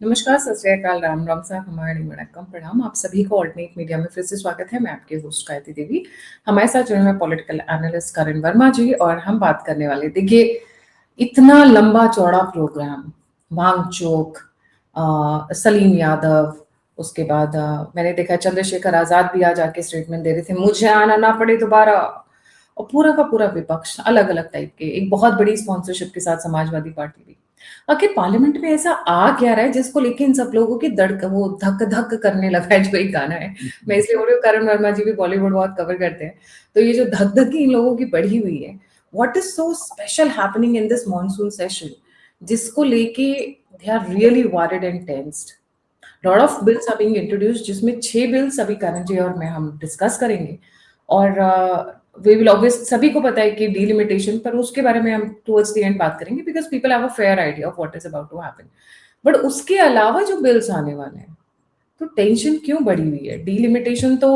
नमस्कार, सत श्री अकाल, राम राम साहब, हमारी वणक्कम, प्रणाम। आप सभी को ऑल्टरनेट मीडिया में फिर से स्वागत है। मैं आपकी होस्ट गायत्री देवी। हमारे साथ जुड़े हुए पॉलिटिकल एनालिस्ट करण वर्मा जी, और हम बात करने वाले, देखिए, इतना लंबा चौड़ा प्रोग्राम, वांगचुक, सलीम यादव, उसके बाद मैंने देखा चंद्रशेखर आजाद भी आज आके स्टेटमेंट दे रहे थे, मुझे आना ना पड़े दोबारा। और पूरा का पूरा विपक्ष अलग अलग टाइप के, एक बहुत बड़ी स्पॉन्सरशिप के साथ समाजवादी पार्टी भी। आखिर पार्लियामेंट में ऐसा आ क्या रहा है जिसको लेके इन सब लोगों की दड़ वो धक धक करने लगा है, जो एक गाना है। मैं इसलिए बोल रही हूँ, करण वर्मा जी भी बॉलीवुड बहुत कवर करते हैं, तो ये जो धक धकी इन लोगों की बढ़ी हुई है, what is so special happening in this monsoon session, जिसको लेके they are really worried and tensed. Lot of bills are being introduced, जिसमें 6 बिल्स अभी करण जी और मैं हम डिस्कस करेंगे। और वी विल ऑब्वियस, सभी को पता है कि डीलिमिटेशन, पर उसके बारे में हम टुवर्ड्स द एंड बात करेंगे, because people have a fair idea of what is about to happen. But उसके अलावा जो बिल्स आने वाले हैं, तो टेंशन क्यों बढ़ी हुई है? डीलिमिटेशन तो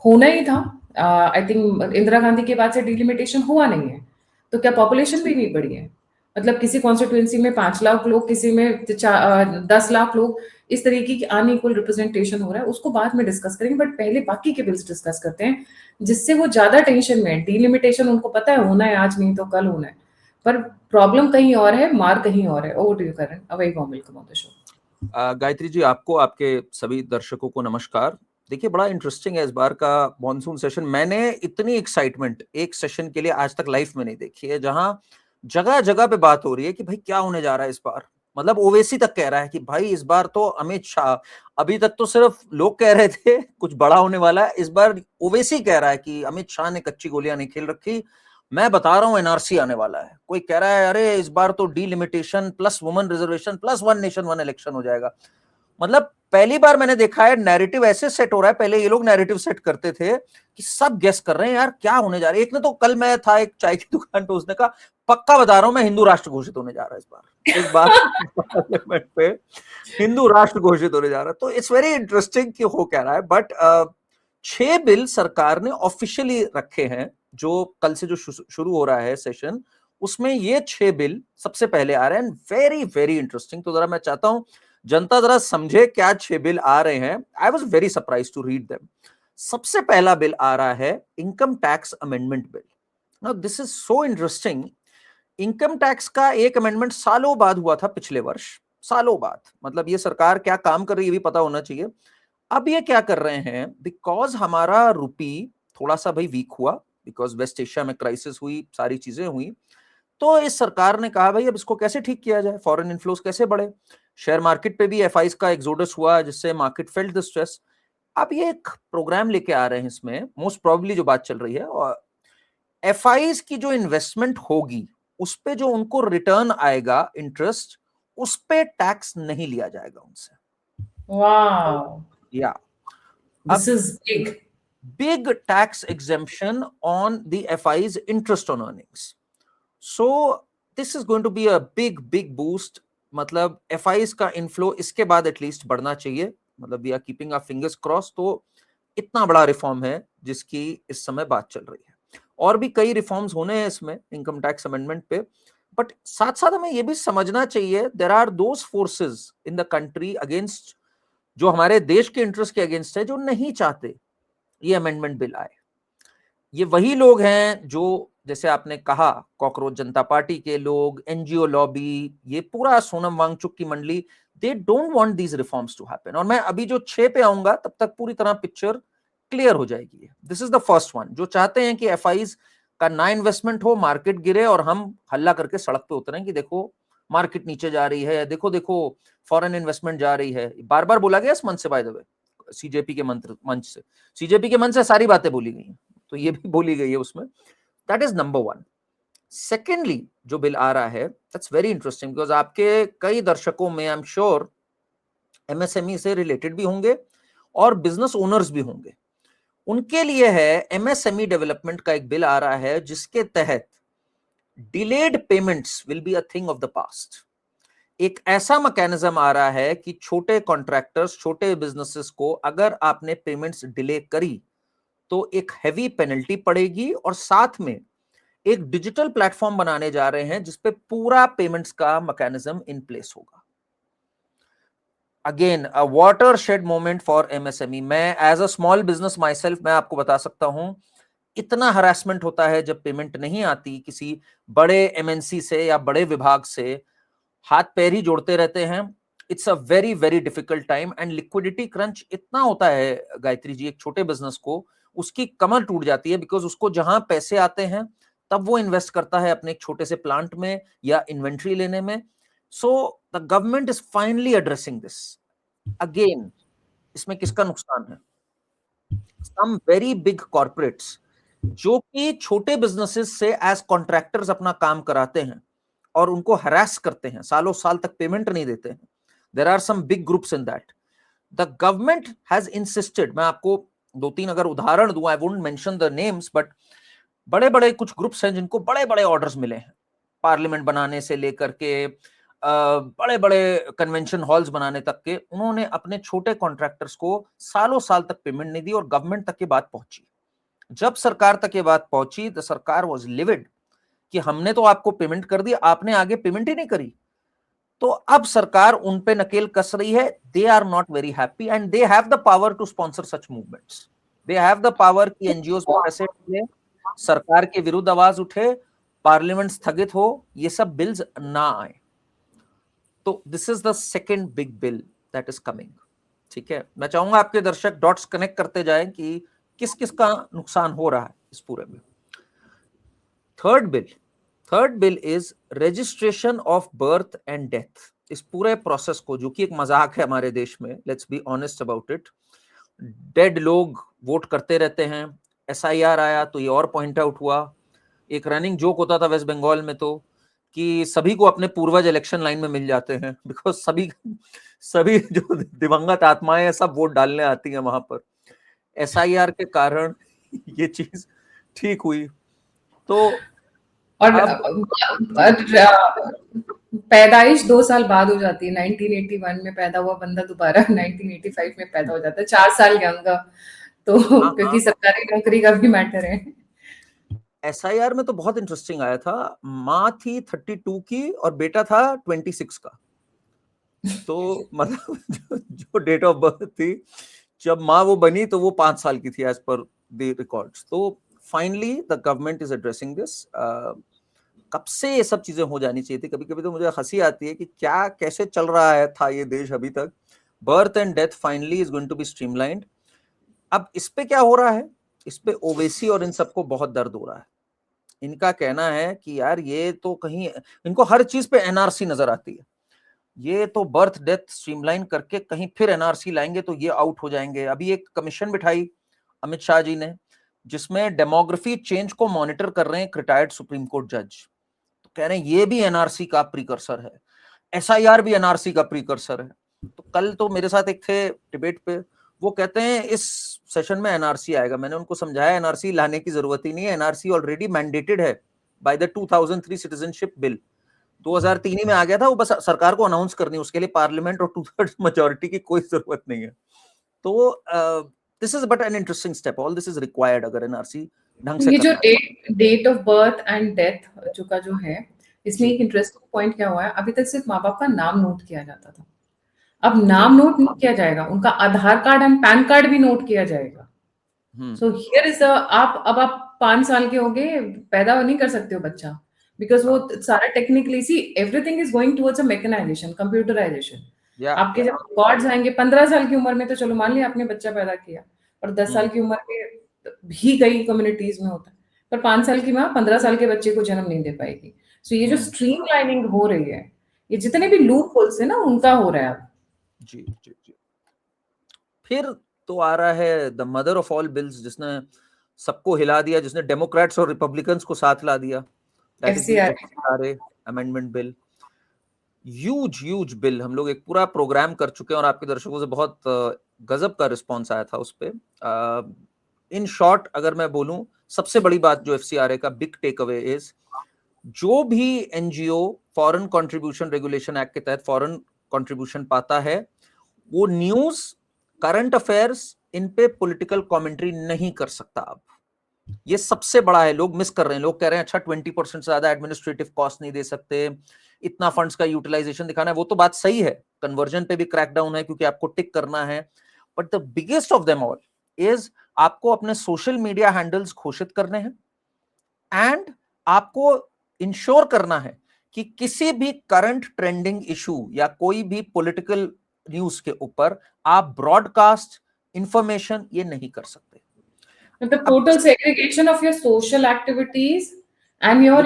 होना ही था। आई थिंक इंदिरा गांधी के बाद से डीलिमिटेशन हुआ नहीं है, तो क्या पॉपुलेशन भी नहीं बढ़ी है? मतलब किसी कॉन्स्टिट्यूएंसी में 5 लाख लोग, किसी में 10 लाख लोग, इस तरीके की अनइक्वल रिप्रेजेंटेशन हो रहा है, उसको बाद में डिस्कस करेंगे। बट पहले बाकी के बिल्स डिस्कस करते हैं, जिससे वो ज्यादा टेंशन में है। डीलिमिटेशन उनको पता है होना है, आज नहीं तो कल होना है, पर प्रॉब्लम कहीं और है, मार कहीं और है। Over to you Karan, a very warm welcome on the show. Gayatri ji, आपको, आपके सभी दर्शकों को नमस्कार। देखिए, बड़ा इंटरेस्टिंग है इस बार का मॉनसून सेशन। मैंने इतनी एक्साइटमेंट एक सेशन के लिए आज तक लाइफ में नहीं देखी है, जहां जगह जगह पे बात हो रही है कि भाई क्या होने जा रहा है इस बार। मतलब ओवैसी तक कह रहा है कि भाई इस बार तो अमित शाह, अभी तक तो सिर्फ लोग कह रहे थे कुछ बड़ा होने वाला है, इस बार ओवैसी कह रहा है कि अमित शाह ने कच्ची गोलियां नहीं खेल रखी, मैं बता रहा हूं एनआरसी आने वाला है। कोई कह रहा है अरे इस बार तो delimitation plus women reservation plus one nation one election हो जाएगा। मतलब पहली बार मैंने देखा है नैरेटिव ऐसे सेट हो रहा है। पहले ये लोग नैरेटिव सेट करते थे कि सब गेस कर रहे हैं यार क्या होने जा रहा है। एक ने तो, कल मैं था एक चाय की दुकान पे, उसने कहा पक्का बता रहा हूं मैं, हिंदू राष्ट्र घोषित होने जा रहा है इस बार पार्लियामेंट पे हिंदू राष्ट्र घोषित होने जा रहा है। तो इट्स वेरी इंटरेस्टिंग कि हो क्या रहा है। बट 6 बिल सरकार ने ऑफिशियली रखे हैं, जो कल से जो शुरू हो रहा है सेशन, उसमें ये 6 बिल सबसे पहले आ रहे हैं। Very very interesting. तो जरा मैं चाहता हूं जनता जरा समझे क्या 6 बिल आ रहे हैं। I was very surprise to read them. सबसे पहला बिल आ रहा है income tax amendment bill. Now this is so interesting. Income tax का एक अमेंडमेंट सालों बाद हुआ था, पिछले वर्ष, सालों बाद। मतलब ये सरकार क्या काम कर रही है ये भी पता होना चाहिए। अब ये क्या कर रहे हैं, बिकॉज हमारा रुपी थोड़ा सा भाई वीक हुआ, बिकॉज वेस्ट एशिया में क्राइसिस हुई, सारी चीजें हुई, तो इस सरकार ने कहा भाई अब इसको कैसे ठीक किया जाए, फॉरेन इन्फ्लोस कैसे बढ़े। शेयर मार्केट पे भी एफआईज का एक्सोडस हुआ, जिससे मार्केट फेल्ट द स्ट्रेस। अब ये एक प्रोग्राम लेके आ रहे हैं, इसमें मोस्ट प्रोबेबली जो बात चल रही है, और एफआईज की जो इन्वेस्टमेंट होगी उस पे जो उनको रिटर्न आएगा इंटरेस्ट, उस पे टैक्स नहीं लिया जाएगा उनसे। वाओ, या दिस अब is big. big tax exemption on the FI's interest on earnings. So this is going to be a big boost. मतलब FI's का इनफ्लो इसके बाद एटलीस्ट बढ़ना चाहिए। मतलब we are keeping our fingers cross. तो इतना बड़ा रिफॉर्म है जिसकी इस समय बात चल रही है। और भी कई रिफॉर्म्स होने हैं इसमें इनकम टैक्स अमेंडमेंट पे। बट साथ साथ हमें यह भी समझना चाहिए, there are those forces in the country against, जो हमारे देश के इंटरेस्ट के अगेंस्ट है, जो नहीं चाहते ये अमेंडमेंट बिल आए। ये वही लोग हैं जो, जैसे आपने कहा, कॉकरोच जनता पार्टी के लोग, एनजीओ लॉबी, ये पूरा सोनम वांगचुक की मंडली, they don't want these reforms to happen. और मैं अभी जो 6 पे आऊंगा तब तक पूरी तरह पिक्चर क्लियर हो जाएगी। This is the first one, जो चाहते हैं कि एफआईज का ना इन्वेस्टमेंट हो, मार्केट गिरे और हम हल्ला करके सड़क पे उतरें कि देखो मार्केट नीचे जा रही है, देखो देखो फॉरेन इन्वेस्टमेंट जा रही है। बार बार बोला गया इस मंच से, बाय द वे, सीजेपी के मंच से, सीजेपी के मंच से सारी बातें बोली गई हैं, तो ये भी बोली गई है उसमें। That is number one. Secondly जो बिल आ रहा है, दैट्स वेरी इंटरेस्टिंग, बिकॉज आपके कई दर्शकों में आई एम श्योर एमएसएमई से रिलेटेड भी होंगे और बिजनेस ओनर्स भी होंगे। उनके लिए है एमएसएमई डेवलपमेंट का एक बिल आ रहा है, जिसके तहत delayed payments will be a thing of the past. एक ऐसा मैकेनिज्म आ रहा है कि छोटे कॉन्ट्रैक्टर्स, छोटे बिजनेसेस को अगर आपने पेमेंट्स डिले करी तो एक हैवी पेनल्टी पड़ेगी, और साथ में एक डिजिटल प्लेटफॉर्म बनाने जा रहे हैं जिसपे पूरा पेमेंट्स का मैकेनिज्म इन प्लेस होगा। Again a watershed moment for MSME. मैं as a small business myself मैं आपको बता सकता हूं, इतना हरासमेंट होता है जब पेमेंट नहीं आती किसी बड़े एमएनसी से या बड़े विभाग से, हाथ पैर ही जोड़ते रहते हैं। It's a very very difficult time and liquidity crunch इतना होता है गायत्री जी, एक छोटे बिजनेस को उसकी कमर टूट जाती है, बिकॉज उसको जहां पैसे आते हैं तब वो इन्वेस्ट करता है अपने एक छोटे से प्लांट में या इन्वेंट्री लेने में। So the government is finally addressing this. Again इसमें किसका नुकसान है? सम वेरी बिग कॉर्पोरेट्स जो कि छोटे बिजनेसेस से एज कॉन्ट्रैक्टर्स अपना काम कराते हैं और उनको हरास करते हैं, सालों साल तक पेमेंट नहीं देते हैं। There are some big groups in that. The government has insisted, मैं आपको दो तीन अगर उदाहरण दूं, I wouldn't mention the names, but बड़े बड़े कुछ ग्रुप्स हैं जिनको बड़े बड़े ऑर्डर्स मिले हैं, पार्लियामेंट बनाने से लेकर के बड़े बड़े कन्वेंशन हॉल्स बनाने तक के। उन्होंने अपने छोटे कॉन्ट्रैक्टर्स को सालों साल तक पेमेंट नहीं दी और गवर्नमेंट तक ये बात पहुंची। जब सरकार तक ये बात पहुंची, द सरकार वाज लिविड कि हमने तो आपको पेमेंट कर दी, आपने आगे पेमेंट ही नहीं करी। तो अब सरकार उन पे नकेल कस रही है। They are not very happy and they have the power to sponsor such movements. They have the power कि एनजीओज में पैसे डाले, सरकार के विरुद्ध आवाज उठे, पार्लियामेंट स्थगित हो, ये सब बिल्स ना आए। तो this is the second big bill that is coming. ठीक है, मैं चाहूंगा आपके दर्शक डॉट्स कनेक्ट करते जाएं कि किस किस का नुकसान हो रहा है इस पूरे में। Third bill is registration of birth and death. इस पूरे प्रोसेस को, जो कि एक मजाक है हमारे देश में, let's be honest about it, dead लोग वोट करते रहते हैं। एसआईआर आया तो ये और पॉइंट आउट हुआ। एक रनिंग जोक होता था वेस्ट बंगाल में तो कि सभी को अपने पूर्वज इलेक्शन लाइन में मिल जाते हैं, बिकॉज सभी जो दिवंगत आत्माएं हैं सब वोट डालने आती हैं वहां पर। एसआईआर के कारण ये चीज ठीक हुई। तो और अब पैदाइश 2 साल बाद हो जाती है। 1981 में पैदा हुआ बंदा दोबारा 1985 में पैदा हो जाता है, 4 साल यंग। तो हाँ क्योंकि सरकारी नौकरी का भी मैटर है। एसआईआर में तो बहुत इंटरेस्टिंग आया था, माँ थी 32 की और बेटा था 26 का। तो मतलब जो डेट ऑफ बर्थ थी जब माँ वो बनी तो वो 5 साल की थी एज पर द रिकॉर्ड्स। तो finally the government is addressing this. कब से ये सब चीजें हो जानी चाहिए थी। कभी कभी तो मुझे हंसी आती है कि क्या कैसे चल रहा है था ये देश अभी तक। Birth and death finally is going to be streamlined. अब इस पे क्या हो रहा है, इस पे ओवैसी और इन सबको बहुत दर्द हो रहा है। इनका कहना है कि यार ये तो कहीं, इनको हर चीज पे एनआरसी नजर आती है। ये तो बर्थ डेथ स्ट्रीमलाइन करके कहीं फिर एनआरसी लाएंगे तो ये आउट हो जाएंगे। अभी एक कमीशन बिठाई अमित शाह जी ने जिसमें डेमोग्राफी चेंज को मॉनिटर कर रहे हैं एक रिटायर्ड सुप्रीम कोर्ट जज। तो कह रहे हैं ये भी एनआरसी का प्रीकर्सर है, एसआईआर भी एनआरसी का प्रीकर्सर है। तो कल तो मेरे साथ एक थे डिबेट पे, वो कहते हैं इस सेशन में एनआरसी आएगा। मैंने उनको समझाया एनआरसी लाने की जरूरत ही नहीं है, एनआरसी ऑलरेडी मैंडेटेड है बाय द 2003 सिटीजनशिप बिल। 2003 में आ गया था, वो बस सरकार को अनाउंस करनी, उसके लिए पार्लियामेंट और 2/3 मेजोरिटी की कोई जरूरत नहीं है। तो this is but an interesting step, all this is required अगर एनआरसी ढंग से ये जो करना date of birth and death जो है, इसमें जी। एक इंटरेस्टिंग पॉइंट क्या हुआ है, अभी तक सिर्फ माँ बाप का नाम नोट किया जाता था। अब नाम नोट नहीं किया जाएगा, उनका आधार कार्ड एंड पैन कार्ड भी नोट किया जाएगा। सो हियर इज आप 5 साल के हो गए, पैदा नहीं कर सकते हो बच्चा, बिकॉज वो सारा technically see everything is going towards a mechanisation, computerisation. आपके जब रिकॉर्ड्स आएंगे 15 साल की उम्र में, तो चलो मान लिया आपने बच्चा पैदा किया, और 10 साल की उम्र में भी कई कम्युनिटीज में होता है, पर 5 साल की माँ 15 साल के बच्चे को जन्म नहीं दे पाएगी। सो ये जो स्ट्रीम लाइनिंग हो रही है, ये जितने भी लूप होल्स है ना, उनका हो रहा है अब। जी जी जी। फिर तो आ रहा है the mother of all bills, जिसने सबको हिला दिया, जिसने डेमोक्रेट्स और रिपब्लिकन्स को साथ ला दिया, that is the FCR FCRA amendment bill. Huge bill, हम लोग एक पूरा प्रोग्राम कर चुके हैं और आपके दर्शकों से बहुत गजब का रिस्पॉन्स आया था उस पे। इन शॉर्ट अगर मैं बोलूं, सबसे बड़ी बात जो एफसीआरए का बिग टेक अवे इज, जो भी NGO foreign contribution regulation act के तहत फॉरेन कंट्रीब्यूशन पाता है, वो न्यूज, करंट अफेयर्स, इन पे पॉलिटिकल कमेंट्री नहीं कर सकता। अब ये सबसे बड़ा है, लोग मिस कर रहे हैं। लोग कह रहे हैं अच्छा 20% से ज्यादा एडमिनिस्ट्रेटिव कॉस्ट नहीं दे सकते, इतना फंड्स का यूटिलाइजेशन दिखाना है, वो तो बात सही है, कन्वर्जन पे भी क्रैकडाउन है क्योंकि आपको टिक करना है, but the biggest of them all is आपको अपने सोशल मीडिया हैंडल्स घोषित करने हैं एंड आपको इंश्योर करना है कि किसी भी करंट ट्रेंडिंग इशू या कोई भी पॉलिटिकल न्यूज के ऊपर आप ब्रॉडकास्ट इंफॉर्मेशन ये नहीं कर सकते। The total segregation of your social activities and your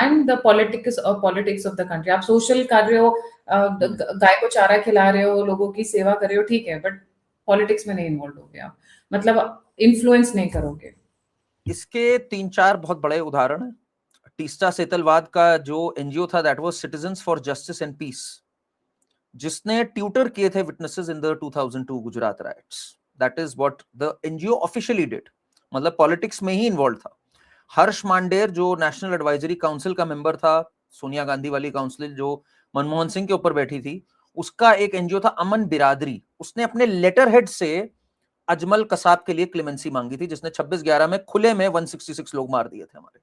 and the politics of the country. आप social कर रहे हो, गाय को चारा खिला रहे हो, लोगों की सेवा कर रहे हो, ठीक है, बट पॉलिटिक्स में नहीं इन्वॉल्व होगे आप, मतलब इन्फ्लुएंस नहीं करोगे। इसके 3-4 बहुत बड़े उदाहरण हैं। टीस्टा सेतलवाद का जो एनजीओ था, that was citizens for justice and peace, जिसने ट्यूटर किए थे witnesses in the 2002 Gujarat riots. That is what the NGO officially did, मतलब पॉलिटिक्स में ही इन्वॉल्व था। हर्ष मांडेर जो नेशनल एडवाइजरी काउंसिल का मेंबर था, सोनिया गांधी वाली काउंसिल जो मनमोहन सिंह के ऊपर बैठी थी, उसका एक एनजीओ था अमन बिरादरी, उसने अपने लेटर हेड से अजमल कसाब के लिए क्लेमेंसी मांगी थी, जिसने 26/11 में खुले में 166 लोग मार दिए थे हमारे।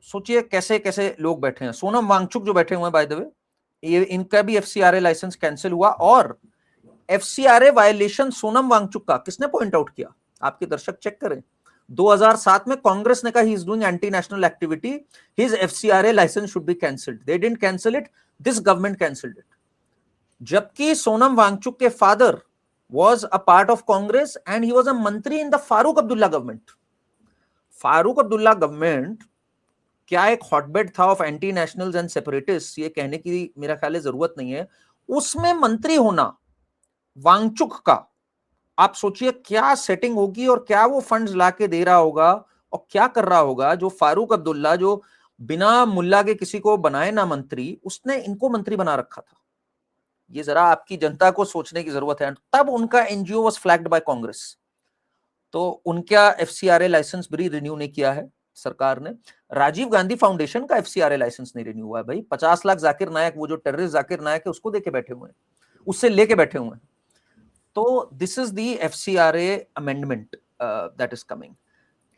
सोचिए कैसे कैसे लोग बैठे हैं। सोनम वांगचुक जो बैठे हुए हैं, बाय द वे, ये इनका भी एफसीआरए लाइसेंस कैंसिल हुआ, और एफसीआरए वायलेशन सोनम वांगचुक का किसने पॉइंट आउट किया? आपके दर्शक चेक करें, 2007 में कांग्रेस ने कहा he is doing anti national activity, his FCRA licence should be cancelled. They didn't cancel it, this government cancelled it. जबकि सोनम वांगचुक के father was a part of Congress and he was a मंत्री in the Farooq Abdullah government. Farooq Abdullah government क्या एक hotbed था of anti nationals and separatist, ये कहने की मेरा ख्याल है जरूरत नहीं है। उसमें मंत्री होना वांगचुक का, आप सोचिए क्या सेटिंग होगी और क्या वो फंड्स लाके दे रहा होगा और क्या कर रहा होगा, जो फारूक अब्दुल्ला जो बिना मुल्ला के किसी को बनाए ना मंत्री, उसने इनको मंत्री बना रखा था। ये जरा आपकी जनता को सोचने की जरूरत है। तब उनका NGO was flagged by Congress, तो उनका एफसीआरए लाइसेंस भी रिन्यू नहीं किया है सरकार ने। राजीव गांधी फाउंडेशन का एफसीआरए लाइसेंस नहीं रिन्यू हुआ है भाई। 50 लाख जाकिर नायक, वो जो टेररिस्ट जाकिर नायक है, उसको देके बैठे हुए हैं, उससे लेके बैठे हुए हैं। तो this is the FCRA amendment that is coming.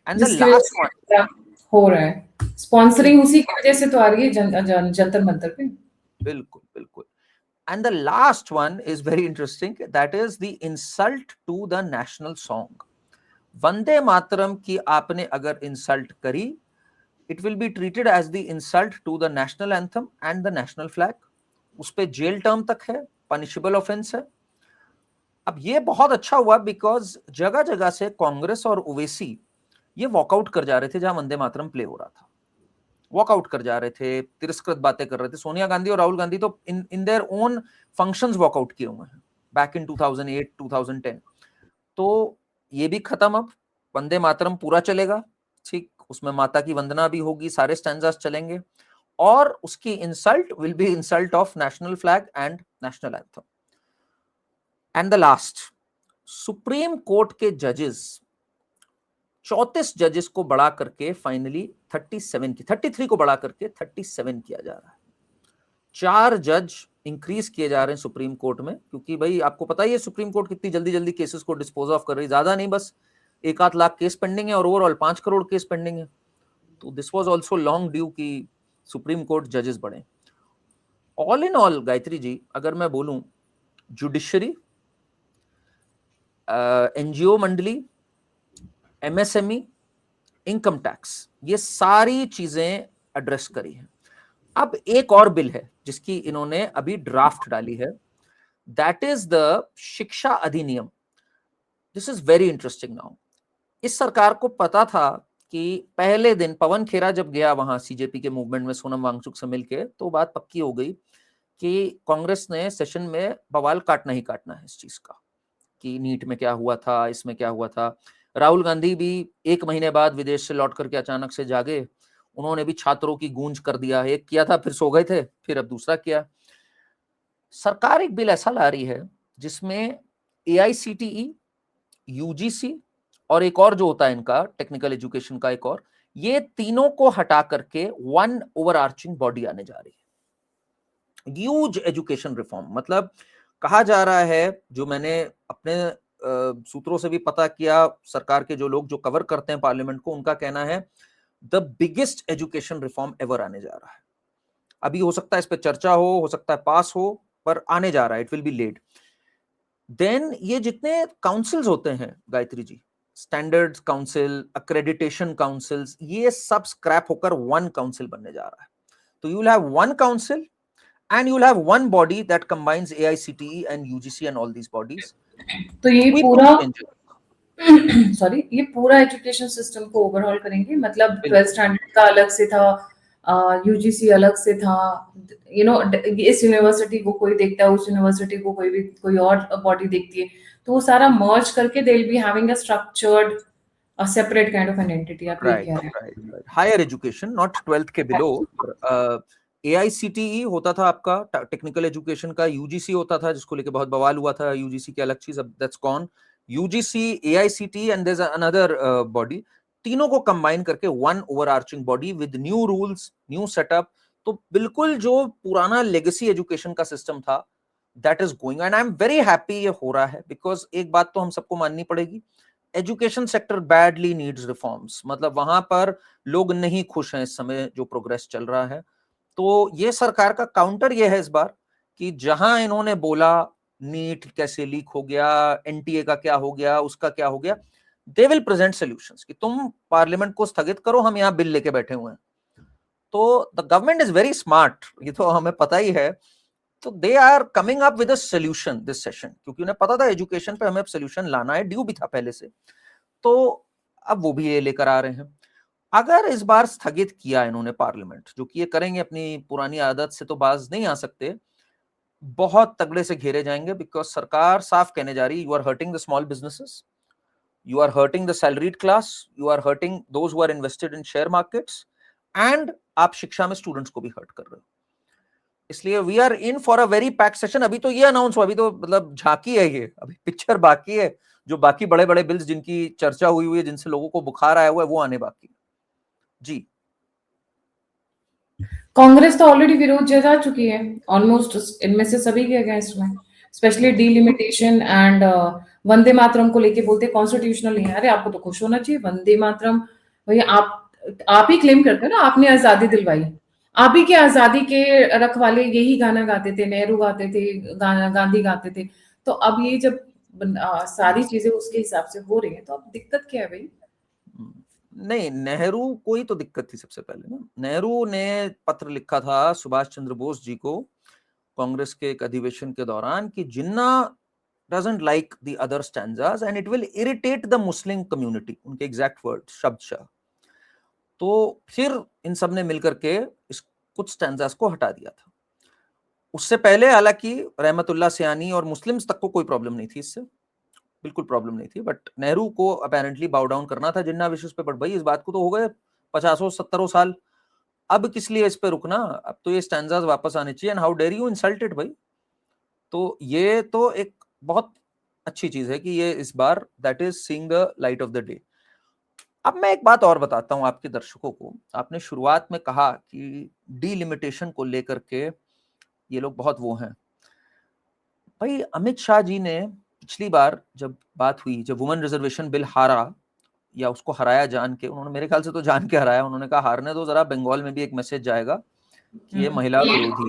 And the last one हो रहा है, स्पॉन्सरिंग उसी की वजह से तो आ रही है जंतर मंतर पे। बिल्कुल बिल्कुल। And the last one is very interesting, that is the insult to the national song. Vande Mataram की आपने अगर इंसल्ट करी, it will be treated as the insult to the national anthem and the national flag. उस पे jail term तक है, punishable offence है। अब ये बहुत अच्छा हुआ बिकॉज जगह जगह से कांग्रेस और ओवैसी ये वॉकआउट कर जा रहे थे जहां वंदे मातरम प्ले हो रहा था, वॉकआउट कर जा रहे थे, तिरस्कृत बातें कर रहे थे। सोनिया गांधी और राहुल गांधी तो in their own functions walkout किए हुए हैं बैक इन 2008 2010। तो ये भी खत्म, अब वंदे मातरम पूरा चलेगा, ठीक, उसमें माता की वंदना भी होगी, सारे स्टैंजास चलेंगे, और उसकी insult will be insult of national flag and national anthem. And the last, supreme court के जजेस 34 जजेस को बढ़ा करके फाइनली 33 को बढ़ा करके 37 किया जा रहा है। 4 जज इंक्रीज किए जा रहे हैं सुप्रीम कोर्ट में, क्योंकि भाई आपको पता ही है सुप्रीम कोर्ट कितनी जल्दी जल्दी केसेस को डिस्पोज ऑफ कर रही है। ज्यादा नहीं, बस 1-8 लाख केस पेंडिंग है और ओवरऑल 5 करोड़ केस पेंडिंग है। तो this was also long due कि सुप्रीम कोर्ट जजेस बढ़े। All in all Gayatri ji, अगर मैं बोलूं, जुडिशरी, एनजीओ मंडली, एमएसएमई, इनकम टैक्स, ये सारी चीजें एड्रेस करी है। अब एक और बिल है जिसकी इन्होंने अभी ड्राफ्ट डाली है, दैट इज द शिक्षा अधिनियम। This is very interesting now. इस सरकार को पता था कि पहले दिन पवन खेरा जब गया वहां सीजेपी के मूवमेंट में सोनम वांगचुक से मिलके, तो बात पक्की हो गई कि कांग्रेस ने सेशन में बवाल काटना ही काटना है इस चीज का, कि नीट में क्या हुआ था, इसमें क्या हुआ था। राहुल गांधी भी 1 महीने बाद विदेश से लौट करके अचानक से जागे, उन्होंने भी छात्रों की गूंज कर दिया, एक किया था फिर सो गए थे, फिर अब दूसरा किया। सरकार एक बिल ऐसा ला रही है जिसमें एआईसीटीई, यूजीसी और एक और जो होता है इनका टेक्निकल एजुकेशन का एक और, ये तीनों को हटा करके वन ओवरआर्चिंग बॉडी आने जा रही है। ह्यूज एजुकेशन रिफॉर्म, मतलब कहा जा रहा है, जो मैंने अपने सूत्रों से भी पता किया, सरकार के जो लोग जो कवर करते हैं पार्लियामेंट को, उनका कहना है the biggest education reform ever आने जा रहा है। अभी हो सकता है इस पे चर्चा हो सकता है पास हो, पर आने जा रहा है, it will be led. Then ये जितने काउंसिल्स होते हैं Gayatri ji, standards council, accreditation councils, ये सब स्क्रैप होकर वन काउंसिल बनने जा रहा है। तो you will have one council and you'll have one body that combines AICTE and UGC and all these bodies. तो ये We could पूरा change it. सॉरी, ये पूरा एजुकेशन सिस्टम को ओवरऑल करेंगे, मतलब बिल्कुल। 12th स्टैंडर्ड का अलग से था, यूजीसी अलग से था, यू नो, इस यूनिवर्सिटी को कोई देखता है, उस यूनिवर्सिटी को कोई और बॉडी देखती है, तो वो सारा मर्ज करके they will be having a structured a separate kind of an entity, आप ये Right, कह रहे हैं। right. Higher education, not 12th के below. AICTE होता था आपका टेक्निकल एजुकेशन का, UGC होता था जिसको लेके बहुत बवाल हुआ था, UGC की अलग चीज, अब that's gone. UGC, AICTE and there's another body. तीनों को कंबाइन करके one overarching body with new rules, new setup. तो बिल्कुल जो पुराना लेगेसी एजुकेशन का सिस्टम था, that is going, and I am very happy ये हो रहा है, बिकॉज एक बात तो हम सबको माननी पड़ेगी, education sector badly needs reforms. मतलब वहां पर लोग नहीं खुश हैं इस समय जो प्रोग्रेस चल रहा है। तो ये सरकार का काउंटर ये है इस बार कि जहां इन्होंने बोला नीट कैसे लीक हो गया, एनटीए का क्या हो गया, उसका क्या हो गया, दे विल प्रेजेंट सॉल्यूशंस कि तुम पार्लियामेंट को स्थगित करो, हम यहाँ बिल लेके बैठे हुए हैं। तो the government is very smart, ये तो हमें पता ही है। तो they are coming up with a solution this session, क्योंकि उन्हें पता था एजुकेशन पे हमें सॉल्यूशन लाना है, ड्यू भी था पहले से, तो अब वो भी ये लेकर आ रहे हैं। अगर इस बार स्थगित किया इन्होंने पार्लियामेंट, जो कि ये करेंगे, अपनी पुरानी आदत से तो बाज नहीं आ सकते, बहुत तगड़े से घेरे जाएंगे, बिकॉज सरकार साफ कहने जा रही है, you are hurting the small businesses, you are hurting the salaried class, you are hurting those who are invested in share markets, and आप शिक्षा में स्टूडेंट्स को भी हर्ट कर रहे हो। इसलिए we are in for a very packed session. अभी तो ये अनाउंस हुआ, अभी तो मतलब झांकी है ये, अभी पिक्चर बाकी है, जो बाकी बड़े बड़े बिल्स जिनकी चर्चा हुई है, जिनसे लोगों को बुखार आया हुआ है, वो आने बाकी जी। कांग्रेस तो ऑलरेडी विरोध जता चुकी है ऑलमोस्ट इनमें से सभी के अगेंस्ट में, specially delimitation and Vande Mataram को लेके बोलते कॉन्स्टिट्यूशनल नहीं है। अरे आपको तो खुश होना चाहिए, वंदे मातरम भैया आप ही क्लेम करते हो ना, आपने आजादी दिलवाई, आप ही के आजादी के रखवाले यही गाना गाते थे, नेहरू गाते थे, गांधी गाते थे। तो अब ये जब सारी चीजें उसके हिसाब से हो रही है, तो अब दिक्कत क्या है भाई? नहीं, नेहरू को ही तो दिक्कत थी सबसे पहले ना। नेहरू ने पत्र लिखा था सुभाष चंद्र बोस जी को कांग्रेस के एक अधिवेशन के दौरान कि जिन्ना doesn't like the other stanzas and it will irritate the Muslim community, उनके एग्जैक्ट वर्ड शब्दशः। तो फिर इन सब ने मिलकर के इस कुछ स्टैंजास को हटा दिया था। उससे पहले हालांकि रहमतुल्लाह सियानी और मुस्लिम्स तक को कोई प्रॉब्लम नहीं थी, इससे बिल्कुल प्रॉब्लम नहीं थी, बट नेहरू को अपेरेंटली बाउ डाउन करना था जिन्ना विशेष पे। बट भाई इस बात को तो हो गए 50-70 साल, अब किस लिए इस पे रुकना, अब तो ये स्टैंजास वापस आने चाहिए। And how dare you insult it भाई। तो ये तो एक बहुत अच्छी चीज है कि ये इस बार that is seeing the light of the day. अब मैं एक बात और बताता हूं आपके दर्शकों को। आपने शुरुआत में कहा कि डीलिमिटेशन को लेकर के ये लोग बहुत वो हैं। भाई अमित शाह जी ने पिछली बार जब बात हुई, जब वुमेन रिजर्वेशन बिल हारा, या उसको हराया जान के, उन्होंने मेरे ख्याल से तो जान के हराया, उन्होंने कहा हारने दो जरा, बंगाल में भी एक मैसेज जाएगा कि ये महिला विरोधी,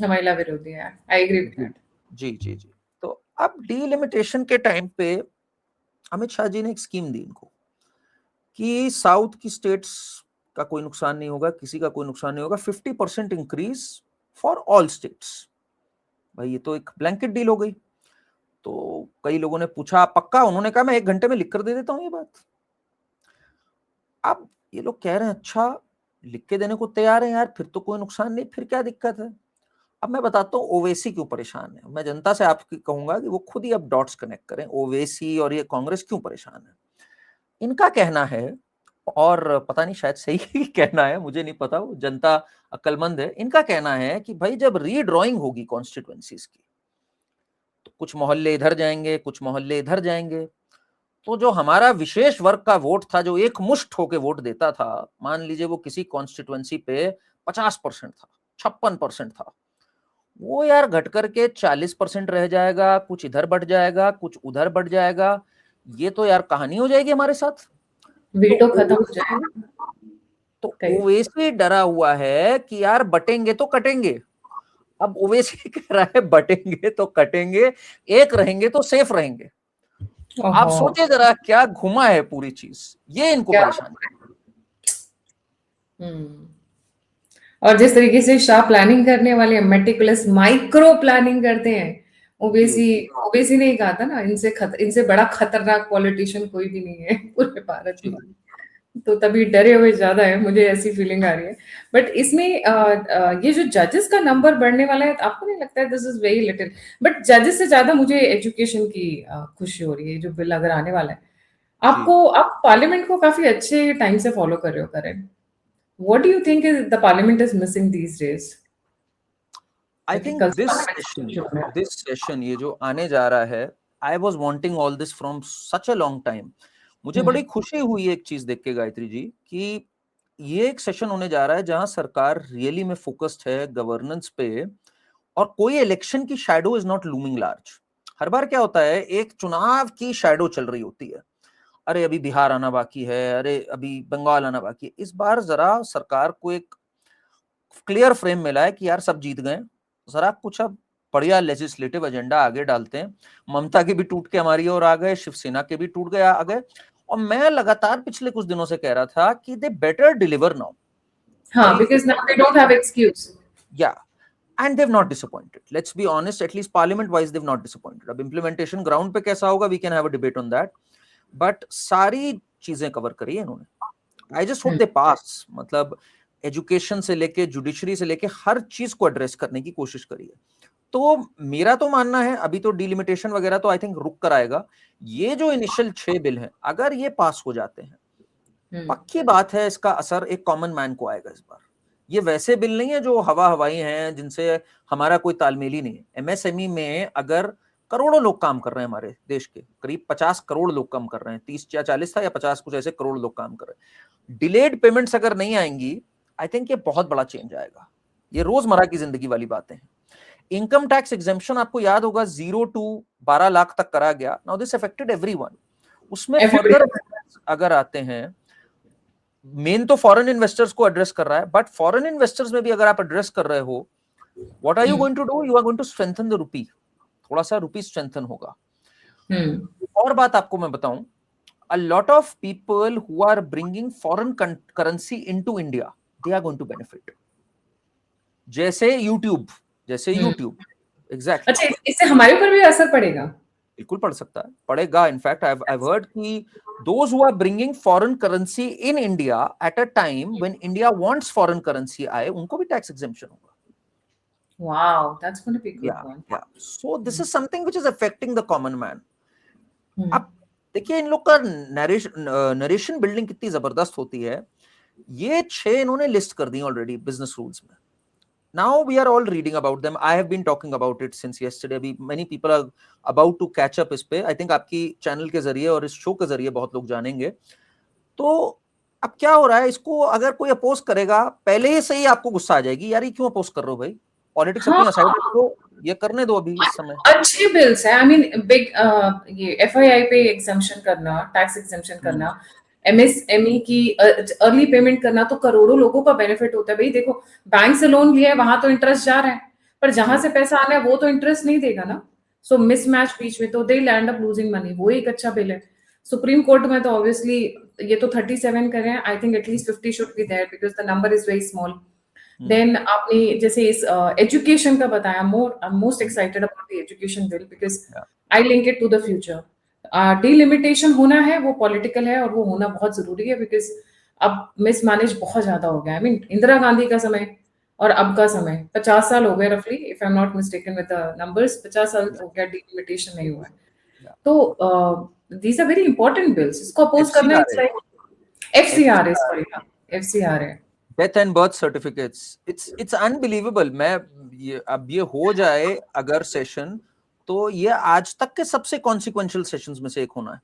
महिला विरोधी है। I agree with that. जी जी जी। तो अब डीलिमिटेशन के टाइम पे अमित शाह जी ने एक स्कीम दी इनको कि साउथ की स्टेट्स का कोई नुकसान नहीं होगा, किसी का कोई नुकसान नहीं होगा, 50% इंक्रीज फॉर ऑल स्टेट्स। भाई ये तो एक ब्लैंकेट डील हो गई। तो कई लोगों ने पूछा पक्का, उन्होंने कहा मैं 1 घंटे में लिख कर दे देता हूं ये बात। अब ये लोग कह रहे हैं अच्छा लिख के देने को तैयार है यार, फिर तो कोई नुकसान नहीं, फिर क्या दिक्कत है। अब मैं बताता हूँ ओवैसी क्यों परेशान है। मैं जनता से आपकी कहूंगा कि वो खुद ही अब डॉट्स कनेक्ट करें, ओवैसी और ये कांग्रेस क्यों परेशान है। इनका कहना है, और पता नहीं शायद सही ही कहना है, मुझे नहीं पता, वो जनता अक्लमंद है। इनका कहना है कि भाई जब रीड्रॉइंग होगी कॉन्स्टिट्यूएंसीज की, तो कुछ मोहल्ले इधर जाएंगे, कुछ मोहल्ले इधर जाएंगे, तो जो हमारा विशेष वर्ग का वोट था, जो एक मुश्त होके वोट देता था, मान लीजिए वो किसी कॉन्स्टिट्यूएंसी पे 50% था, 56% था, वो यार घट करके 40% रह जाएगा, कुछ इधर बढ़ जाएगा, कुछ उधर बढ़ जाएगा। ये तो यार कहानी हो जाएगी हमारे साथ, वीटो तो खत्म हो जाएगा। तो ओवैसी डरा हुआ है कि यार बटेंगे तो कटेंगे। अब ओवैसी कह रहा है बटेंगे तो कटेंगे, एक रहेंगे तो सेफ रहेंगे। आप ओहो, सोचिए जरा क्या घुमा है पूरी चीज, ये इनको क्या। परेशान है। हम्म। और जिस तरीके से शाह प्लानिंग करने वाले हैं, मेटिकुलस माइक्रो प्लानिंग करते हैं। जी ओवैसी ओवैसी ने ही कहा था ना, इनसे बड़ा खतरनाक पॉलिटिशियन कोई भी नहीं है पूरे भारत में। जी तो तभी डरे हुए ज्यादा है, मुझे ऐसी फीलिंग आ रही है। बट इसमें ये जो जजेस का नंबर बढ़ने वाला है, तो आपको नहीं लगता है this is very little? But जजेस से ज्यादा मुझे एजुकेशन की खुशी हो रही है, जो बिल अगर आने वाला है। जी। आप पार्लियामेंट को काफी अच्छे टाइम से फॉलो कर रहे हो, करें? What do you think is the parliament is missing these days? आई क्योंकि थिंक कल से parliament session है। दिस सेशन ये जो आने जा रहा है, I was wanting all this from such a long time. मुझे हम्म। बड़ी खुशी हुई एक चीज देख के गायत्री जी, कि ये एक सेशन होने जा रहा है जहां सरकार रियली में फोकस्ड है गवर्नेंस पे, और कोई इलेक्शन की shadow is not looming large. हर बार क्या होता है, एक चुनाव की शैडो चल रही होती है, अरे अभी बिहार आना बाकी है, अरे अभी बंगाल आना बाकी है। इस बार जरा सरकार को एक क्लियर फ्रेम मिला है कि यार सब जीत गए, जरा कुछ अब बढ़िया लेजिस्लेटिव एजेंडा आगे डालते हैं। ममता के भी टूट के हमारी ओर आ गए, शिवसेना के भी टूट गए आ गए, और मैं लगातार पिछले कुछ दिनों से कह रहा था कि दे बेटर डिलीवर नाउ हाँ, भाई। because now they don't have excuse. या and they've not disappointed, let's be honest, at least parliament wise they've not disappointed. अब इंप्लीमेंटेशन ग्राउंड पे कैसा होगा, we can have a debate on that, but सारी चीजें cover करी है इन्होंने। आई जस्ट होप हम्म। दे पास, मतलब एजुकेशन से लेके जुडिशरी से लेके हर चीज को एड्रेस करने की कोशिश करी है। तो मेरा तो मानना है अभी तो डिलिमिटेशन वगैरह तो आई थिंक रुक कर आएगा। ये जो इनिशियल 6 बिल हैं, अगर ये पास हो जाते हैं, पक्की बात है इसका असर एक कॉमन मैन को आएगा इस बार। ये वैसे बिल नहीं है जो हवा हवाई हैं, जिनसे हमारा कोई तालमेल ही नहीं है। एमएसएमई में अगर करोड़ों लोग काम कर रहे हैं, हमारे देश के करीब 50 करोड़ लोग काम कर रहे हैं, 30 या 40 था या 50 कुछ ऐसे करोड़ लोग काम कर रहे हैं। डिलेड पेमेंट्स अगर नहीं आएंगी, आई थिंक ये बहुत बड़ा चेंज आएगा। ये रोजमर्रा की जिंदगी वाली बातें हैं। इनकम टैक्स एग्जेम्पशन आपको याद होगा 0 to 12 लाख तक करा गया। Now this affected everyone. उसमें Everybody. फर्दर अगर आते हैं, मेन तो फॉरेन इन्वेस्टर्स को एड्रेस कर रहा है, बट फॉरेन इन्वेस्टर्स में भी अगर आप एड्रेस कर रहे हो, what are you going to do, you are going to strengthen the rupee. थोड़ा सा रुपी स्ट्रेंथन होगा। और बात आपको मैं बताऊं, a lot of people who are bringing foreign currency into India, they are going to benefit. जैसे YouTube एग्जैक्टली। अच्छा, इससे हमारे ऊपर भी असर पड़ेगा? बिल्कुल पड़ सकता है, पड़ेगा। इनफैक्ट I've heard कि those who are bringing foreign currency in India at a time when India wants foreign currency आए, उनको भी टैक्स एग्जेम्पशन होगा। Wow, that's going to be a good one. या so this is something which is affecting the common man. Hmm. अब देखिए इन लोग का narration building कितनी जबरदस्त होती है। ये 6 इन्होंने लिस्ट कर दी ऑलरेडी बिजनेस रूल्स में। Now we are all reading about them. I have been talking about it since yesterday. अभी many people are about to catch up इस पे। I think आपकी चैनल के जरिए और इस शो के जरिए बहुत लोग जानेंगे। तो अब क्या हो रहा है, इसको अगर कोई अपोज करेगा, पहले ही से ही आपको गुस्सा आ जाएगी, यार ये क्यों अपोज कर रहे हो भाई, पॉलिटिक्स अपनी असाइड रखो, ये करने दो अभी इस समय। अच्छे बिल्स है। आई मीन बिग ये एफआईआई पे एग्जम्पशन करना, टैक्स एग्जम्पशन करना, एमएसएमई की अर्ली पेमेंट करना, तो करोड़ों लोगों का बेनिफिट होता है भाई। देखो, बैंक से लोन लिया है, वहां तो इंटरेस्ट जा रहा है, पर जहां से पैसा आना है वो तो इंटरेस्ट नहीं देगा ना। सो मिसमैच बीच में, तो दे लैंड अप लूजिंग मनी। वो एक अच्छा बिल है। सुप्रीम कोर्ट में तो ऑब्वियसली ये तो 37 कर रहे हैं। I think at least 50 should be there because the number is very small. Then आपने जैसे इस एजुकेशन का बताया, most excited about the education bill because I link it to the future. Delimitation होना है, वो पॉलिटिकल है, और वो होना बहुत जरूरी है बिकॉज अब मिसमैनेज बहुत ज्यादा हो गया। आई मीन इंदिरा गांधी का समय और अब का समय 50 साल हो गए रफली, if I am not mistaken with the numbers. 50 साल हो गया डिलिमिटेशन नहीं हुआ है। तो these are very important bills. इसको अपोज करना इट्स लाइक एफसीआर है, सॉरी, एफसीआर है, death and birth certificates. It's unbelievable. मैं अब ये हो जाए अगर सेशन, तो ये आज तक के सबसे कॉन्सिक्वेंशियल सेशंस में से एक होना है।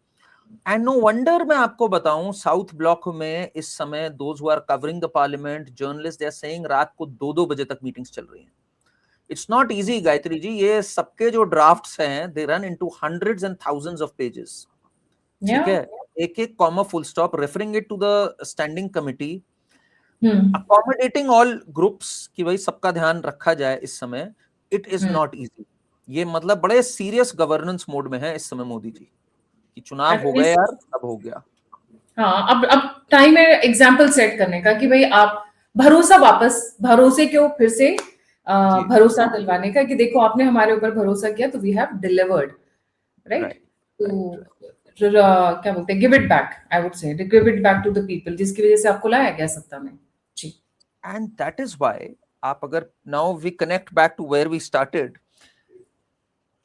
एंड नो वंडर, मैं आपको बताऊं, साउथ ब्लॉक में इस समय those who are covering the parliament, journalist, they are saying रात को 2-2 बजे तक मीटिंग्स चल रही हैं। It's not easy Gayatri ji, ये सबके जो ड्राफ्ट्स हैं, they run into hundreds and thousands of pages. ठीक है, एक एक comma, full stop, referring it to the standing committee, accommodating all groups, कि भाई सबका ध्यान रखा जाए इस समय। It is not easy. ये मतलब बड़े सीरियस गवर्नेंस मोड में है इस समय मोदी जी, कि चुनाव हो गए यार, अब हो गया। हाँ, अब टाइम है एग्जाम्पल सेट करने का कि भाई आप भरोसे को फिर से भरोसा दिलवाने का कि देखो आपने हमारे ऊपर भरोसा किया तो वी हैव डिलीवर्ड, राइट? तो क्या बोलते हैं, give it back, I would say give it back to the people, जिसकी वजह से आपको लाया गया सत्ता में। जी। एंड दैट इज व्हाई आप अगर now we connect back to where we started,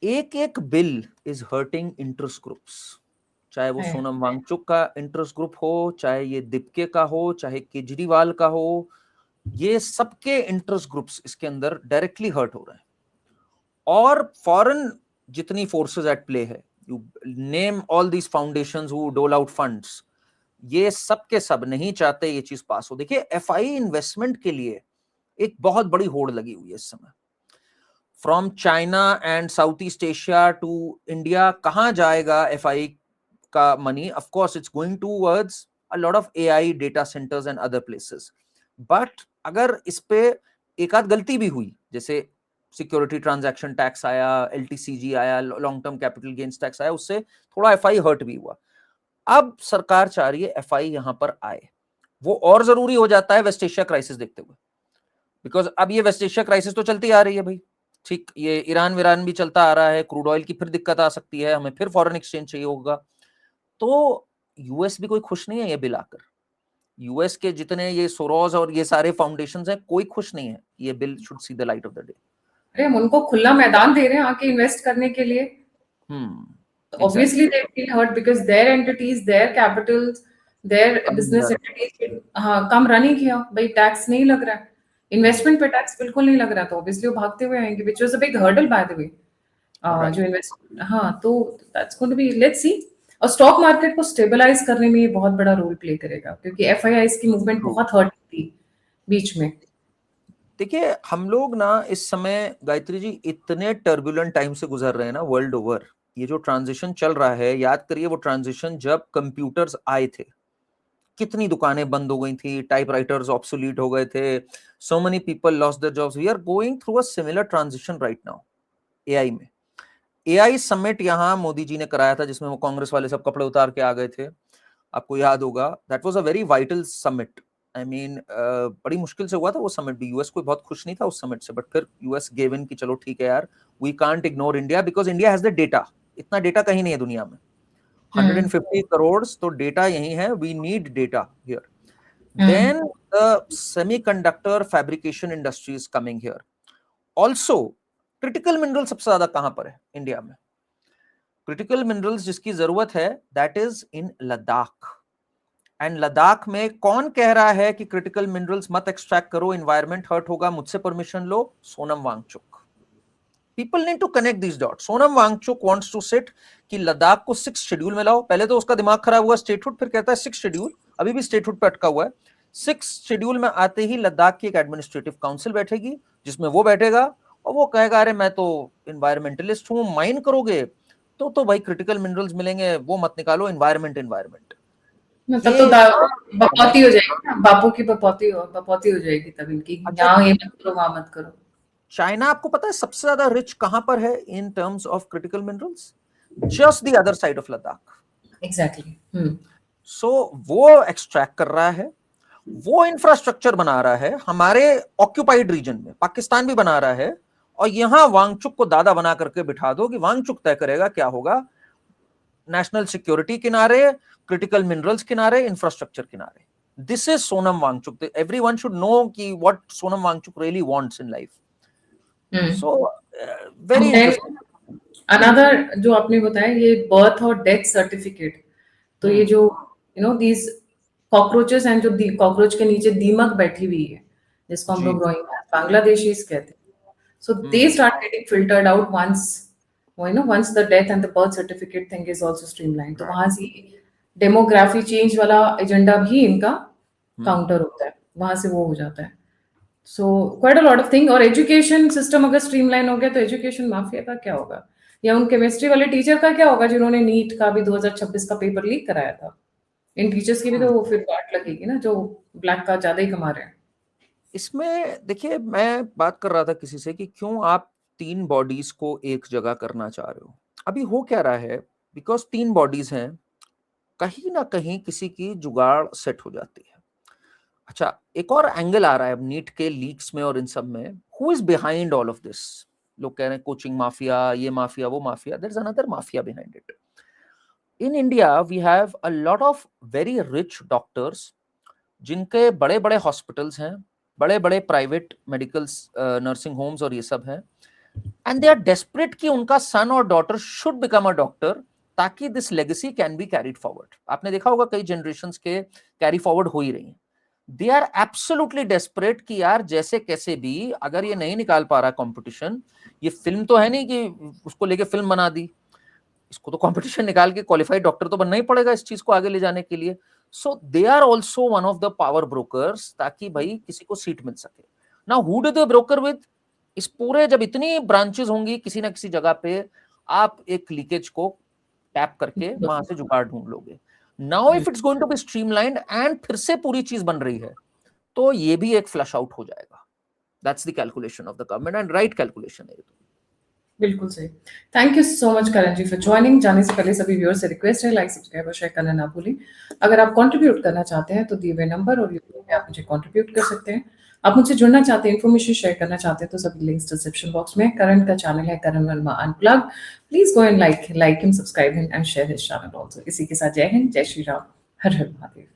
एक एक bill is hurting interest groups, चाहे वो सोनम वांगचुक का इंटरेस्ट ग्रुप हो, चाहे ये दीपके का हो, चाहे केजरीवाल का हो, ये सबके इंटरेस्ट ग्रुप्स इसके अंदर डायरेक्टली हर्ट हो रहे हैं। और फॉरेन जितनी फोर्सेस एट प्ले है, you name all these foundations who डोल आउट फंड्स, ये सब के सब नहीं चाहते ये चीज पास हो। देखिए एफआई इन्वेस्टमेंट के लिए एक बहुत बड़ी होड़ लगी हुई है इस समय, from China and south east Asia to India. कहां जाएगा एफआई का money? Of course it's going towards a lot of AI data centres and other places, but अगर इस पे एक आध गलती भी हुई, जैसे सिक्योरिटी ट्रांजैक्शन टैक्स आया, एलटीसीजी आया, long term capital gains tax आया, उससे थोड़ा एफआई हर्ट भी हुआ। अब सरकार चाह रही है एफआई यहां पर आए, वो और जरूरी हो जाता है वेस्ट एशिया क्राइसिस देखते हुए, बिकॉज अब ये वेस्ट एशिया क्राइसिस तो चलती आ रही है भाई, ठीक, ये ईरान वीरान भी चलता आ रहा है, क्रूड ऑयल की फिर दिक्कत आ सकती है, हमें फिर फॉरेन एक्सचेंज चाहिए होगा। तो यूएस भी कोई खुश नहीं है ये बिल आकर, यूएस के जितने ये सोरोस और ये सारे फाउंडेशंस हैं, कोई खुश नहीं है ये bill should see the light of the day. अरे हम उनको खुला मैदान दे रहे हैं आके इन्वेस्ट करने के लिए, obviously they feel hurt because their entities, their capitals, their business entities हाँ कम रन ही किया भाई, टैक्स नहीं लग रहा है, इन्वेस्टमेंट पे टैक्स बिल्कुल नहीं लग रहा, तो ऑब्वियसली वो भागते हुए आएंगे, which was a big hurdle by the way, जो इन्वेस्ट, हाँ तो that's going to be, let's see। और स्टॉक मार्केट को स्टेबलाइज करने में ये बहुत बड़ा रोल प्ले करेगा, क्योंकि एफआईआईस की मूवमेंट बहुत हर्ट थी बीच में। देखिए हम लोग ना इस समय गायत्री जी इतने टर्बुलेंट टाइम से गुजर रहे हैं ना वर्ल्ड ओवर, ये जो ट्रांजिशन चल रहा है, याद करिए वो ट्रांजिशन जब कंप्यूटर्स आए थे, कितनी दुकानें बंद हो गई थी, टाइपराइटर्स ऑब्सोलीट हो गए थे, so many people lost their jobs. We are going through a similar transition right now AI में। एआई समिट यहां मोदी जी ने कराया था, जिसमें वो कांग्रेस वाले सब कपड़े उतार के आ गए थे, आपको याद होगा। That was a very vital summit, I mean बड़ी मुश्किल से हुआ था वो समिट भी, यूएस कोई बहुत खुश नहीं था उस समिट से, बट फिर यूएस गेव इन कि चलो ठीक है यार, we can't ignore India because India has the data. इतना डेटा कहीं नहीं है दुनिया में, 150 करोड़ तो डेटा यही है, we need data here. Then the semiconductor fabrication industry is coming here also. Critical mineral सबसे ज्यादा कहां पर है इंडिया में? क्रिटिकल मिनरल्स जिसकी जरूरत है that is in Ladakh. And Ladakh में कौन कह रहा है कि क्रिटिकल मिनरल्स मत एक्सट्रैक्ट करो, एनवायरमेंट हर्ट होगा, मुझसे परमिशन लो? Sonam Wangchuk. People need to connect this dot. Sonam Wangchuk wants to sit कि लद्दाख को 6 शेड्यूल में लाओ। पहले तो उसका दिमाग खराब हुआ स्टेटहुड, फिर कहता है 6 शेड्यूल, अभी भी स्टेटहुड पे अटका हुआ है। 6 शेड्यूल में आते ही लद्दाख की एक एडमिनिस्ट्रेटिव काउंसिल बैठेगी, जिसमें वो बैठेगा और वो कहेगा अरे मैं तो इन्वायरमेंटलिस्ट हूं, माइन करोगे तो भाई क्रिटिकल मिनरल्स मिलेंगे, वो मत निकालो, एनवायरमेंट तब तो बपौती हो जाएगी ना, बापू की बपौती हो जाएगी तब इनकी, यहाँ ये मत करो वहां मत करो। चाइना आपको पता है सबसे ज्यादा रिच कहां पर है in terms of critical minerals? Just the other side of Ladakh. Exactly. So वो एक्सट्रैक्ट कर रहा है, वो इंफ्रास्ट्रक्चर बना रहा है हमारे ऑक्यूपाइड रीजन में, पाकिस्तान भी बना रहा है, और यहां वांगचुक को दादा बना करके बिठा दो कि वांगचुक तय करेगा क्या होगा, नेशनल सिक्योरिटी किनारे, क्रिटिकल मिनरल्स किनारे, इंफ्रास्ट्रक्चर किनारे। This is Sonam Wangchuk. Everyone should know कि what Sonam Wangchuk really wants in life. So very interesting. Another जो आपने बताया ये बर्थ और डेथ सर्टिफिकेट, तो ये जो दीज कॉकरोचेस एंड जो कॉकरोच के नीचे दीमक बैठी हुई है, जिसको हम लोग बांग्लादेशीज कहते हैं, so they start getting filtered out once the death and the birth certificate thing is also streamlined, तो वहां से डेमोग्राफी चेंज वाला एजेंडा भी इनका काउंटर होता है, वहां से वो हो जाता है। So quite a lot of thing. और एजुकेशन सिस्टम अगर स्ट्रीमलाइन हो गया तो एजुकेशन माफिया का क्या होगा, या उन केमिस्ट्री वाले टीचर का क्या होगा जिन्होंने नीट का भी 2026 का पेपर लीक कराया था? इन टीचर्स की भी तो फिर बात लगेगी ना, जो ब्लैक का ज्यादा ही कमा रहे हैं। इसमें देखिए मैं बात कर रहा था किसी से कि क्यों आप 3 बॉडीज को एक जगह करना चाह रहे हो। अभी हो क्या रहा है, बिकॉज 3 बॉडीज हैं, कहीं ना कहीं किसी की जुगाड़ सेट हो जाती है। अच्छा, एक और एंगल आ रहा है अब नीट के लीक्स में और इन सब में, who is behind all of this. लोग कह रहे हैं कोचिंग माफिया, ये माफिया, वो mafia. There is another mafia behind it. In India we have a lot of very rich doctors जिनके बड़े बड़े हॉस्पिटल्स हैं, बड़े बड़े प्राइवेट मेडिकल नर्सिंग होम्स और ये सब हैं, एंड दे आर डेस्परेट कि उनका सन और daughter should become a doctor ताकि this legacy can be carried forward. आपने देखा होगा कई जनरेशंस के कैरी फॉरवर्ड हो ही रही हैं। दे आर एब्सोल्युटली डेस्परेट कि यार जैसे कैसे भी अगर ये नहीं निकाल पा रहा कंपटीशन, ये फिल्म तो है नहीं कि उसको लेके फिल्म बना दी, इसको तो कंपटीशन निकाल के क्वालिफाइड डॉक्टर तो बनना ही पड़ेगा इस चीज को आगे ले जाने के लिए। So they are also one of the power brokers ताकि भाई किसी को सीट मिल सके। Now who do they broker with? इस पूरे जब इतनी ब्रांचेस होंगी किसी ना किसी जगह पे, आप एक लीकेज को टैप करके वहां से जुगाड़ ढूंढ लोगे। Now if it's going to be streamlined and फिर से पूरी चीज बन रही है, तो ये भी एक फ्लश आउट हो जाएगा। That's the calculation of the government and right calculation है। बिल्कुल सही। Thank you so much Karan ji for joining. जाने से पहले सभी व्यूअर्स से रिक्वेस्ट है, लाइक सब्सक्राइब और शेयर करना ना भूलें। अगर आप कंट्रीब्यूट करना चाहते हैं तो दिए हुए नंबर और यूट्यूब पे आप मुझे कंट्रीब्यूट कर सकते हैं। आप मुझसे जुड़ना चाहते हैं, इन्फॉर्मेशन शेयर करना चाहते हैं तो सभी लिंक्स डिस्क्रिप्शन बॉक्स में। करण का चैनल है Karan Varma unplug. Please go and like him, subscribe him and share his channel also. इसी के साथ जय हिंद, जय श्री राम, हर हर महादेव।